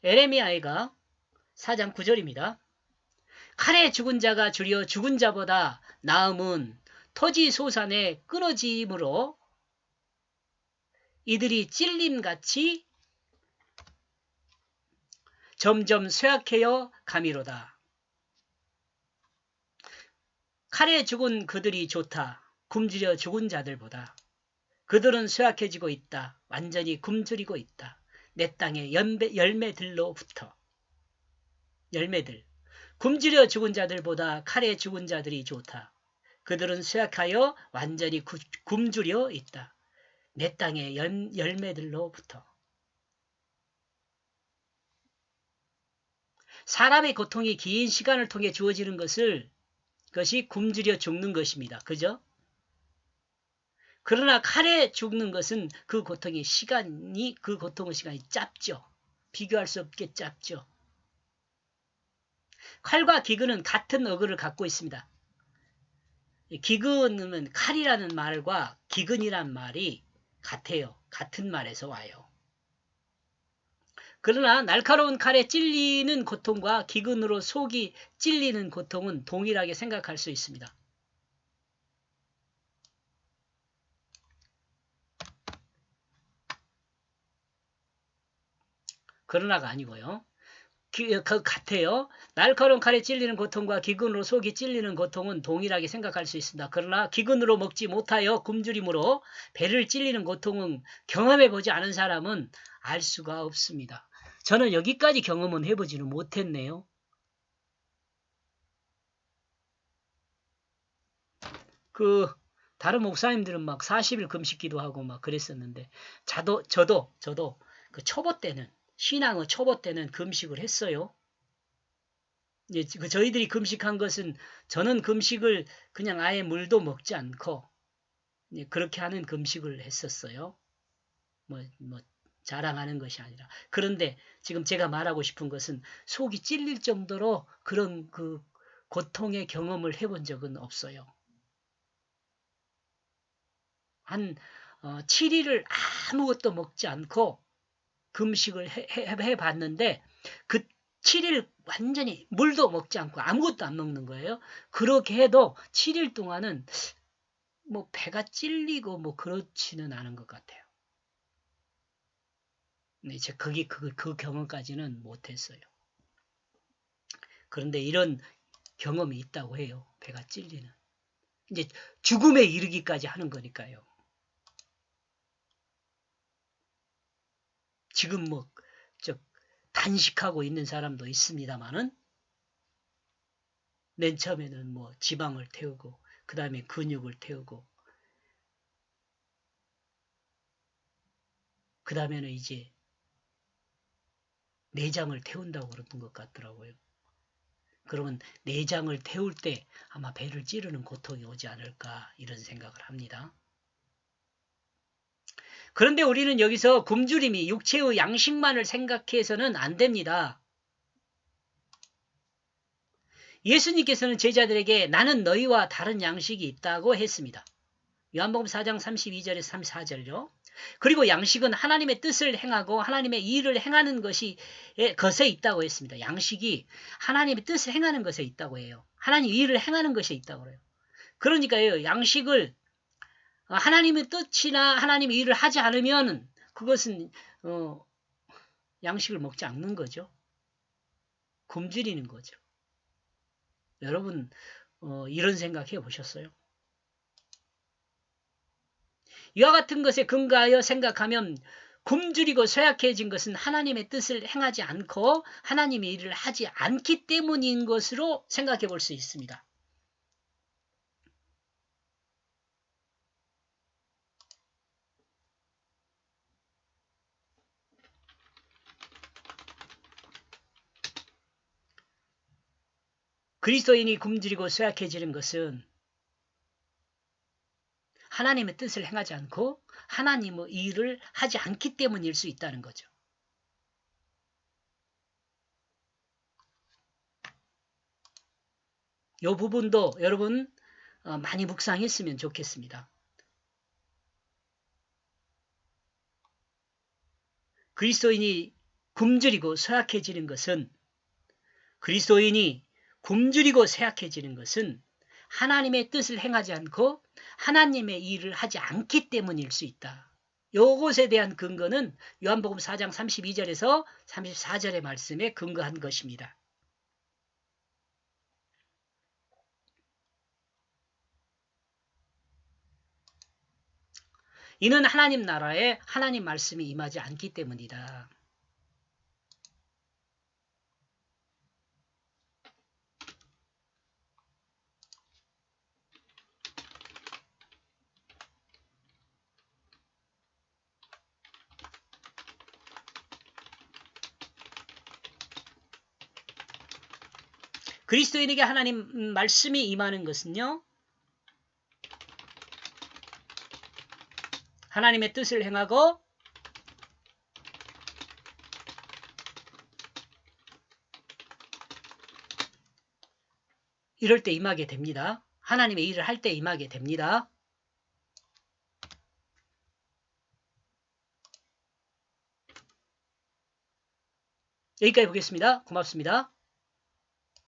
에레미야가 4장 9절입니다. 칼에 죽은 자가 주려 죽은 자보다 나음은 토지 소산에 끊어짐으로 이들이 찔림같이 점점 쇠약해여 가미로다. 칼에 죽은 그들이 좋다. 굶주려 죽은 자들보다. 그들은 쇠약해지고 있다. 완전히 굶주리고 있다. 내 땅의 열매들로부터. 열매들. 굶주려 죽은 자들보다 칼에 죽은 자들이 좋다. 그들은 쇠약하여 완전히 굶주려 있다. 내 땅의 열매들로부터. 사람의 고통이 긴 시간을 통해 주어지는 것이 굶주려 죽는 것입니다. 그죠? 그러나 칼에 죽는 것은 그 고통의 시간이 짧죠. 비교할 수 없게 짧죠. 칼과 기근은 같은 어근을 갖고 있습니다. 기근은 칼이라는 말과 기근이란 말이 같아요. 같은 말에서 와요. 그러나 날카로운 칼에 찔리는 고통과 기근으로 속이 찔리는 고통은 동일하게 생각할 수 있습니다. 그러나가 아니고요. 같아요. 날카로운 칼에 찔리는 고통과 기근으로 속이 찔리는 고통은 동일하게 생각할 수 있습니다. 그러나 기근으로 먹지 못하여 굶주림으로 배를 찔리는 고통은 경험해보지 않은 사람은 알 수가 없습니다. 저는 여기까지 경험은 해보지는 못했네요. 다른 목사님들은 막 40일 금식기도 하고 막 그랬었는데, 저도 그 초보 때는, 신앙의 초보 때는 금식을 했어요. 저희들이 금식한 것은 저는 금식을 그냥 아예 물도 먹지 않고 그렇게 하는 금식을 했었어요. 뭐 자랑하는 것이 아니라. 그런데 지금 제가 말하고 싶은 것은 속이 찔릴 정도로 그런 그 고통의 경험을 해본 적은 없어요. 한 7일을 아무것도 먹지 않고 금식을 해봤는데 그 7일 완전히 물도 먹지 않고 아무것도 안 먹는 거예요. 그렇게 해도 7일 동안은 뭐 배가 찔리고 뭐 그렇지는 않은 것 같아요. 네, 제가 그 경험까지는 못했어요. 그런데 이런 경험이 있다고 해요. 배가 찔리는. 이제 죽음에 이르기까지 하는 거니까요. 지금 단식하고 있는 사람도 있습니다만은 맨 처음에는 뭐 지방을 태우고 그 다음에 근육을 태우고 그 다음에는 이제 내장을 태운다고 그러던 것 같더라고요. 그러면 내장을 태울 때 아마 배를 찌르는 고통이 오지 않을까 이런 생각을 합니다. 그런데 우리는 여기서 굶주림이 육체의 양식만을 생각해서는 안 됩니다. 예수님께서는 제자들에게 나는 너희와 다른 양식이 있다고 했습니다. 요한복음 4장 32절에서 34절요. 그리고 양식은 하나님의 뜻을 행하고 하나님의 일을 행하는 것에 있다고 했습니다. 양식이 하나님의 뜻을 행하는 것에 있다고 해요. 하나님 일을 행하는 것에 있다고 해요. 그러니까요. 양식을 하나님의 뜻이나 하나님의 일을 하지 않으면 그것은 양식을 먹지 않는 거죠. 굶주리는 거죠. 여러분 이런 생각해 보셨어요? 이와 같은 것에 근거하여 생각하면 굶주리고 쇠약해진 것은 하나님의 뜻을 행하지 않고 하나님의 일을 하지 않기 때문인 것으로 생각해 볼 수 있습니다. 그리스도인이 굶주리고 쇠약해지는 것은 하나님의 뜻을 행하지 않고 하나님의 일을 하지 않기 때문일 수 있다는 거죠. 이 부분도 여러분 많이 묵상했으면 좋겠습니다. 그리스도인이 굶주리고 쇠약해지는 것은 그리스도인이 굶주리고 쇠약해지는 것은 하나님의 뜻을 행하지 않고 하나님의 일을 하지 않기 때문일 수 있다. 요것에 대한 근거는 요한복음 4장 32절에서 34절의 말씀에 근거한 것입니다. 이는 하나님 나라에 하나님 말씀이 임하지 않기 때문이다. 그리스도인에게 하나님 말씀이 임하는 것은요, 하나님의 뜻을 행하고 이럴 때 임하게 됩니다. 하나님의 일을 할 때 임하게 됩니다. 여기까지 보겠습니다. 고맙습니다.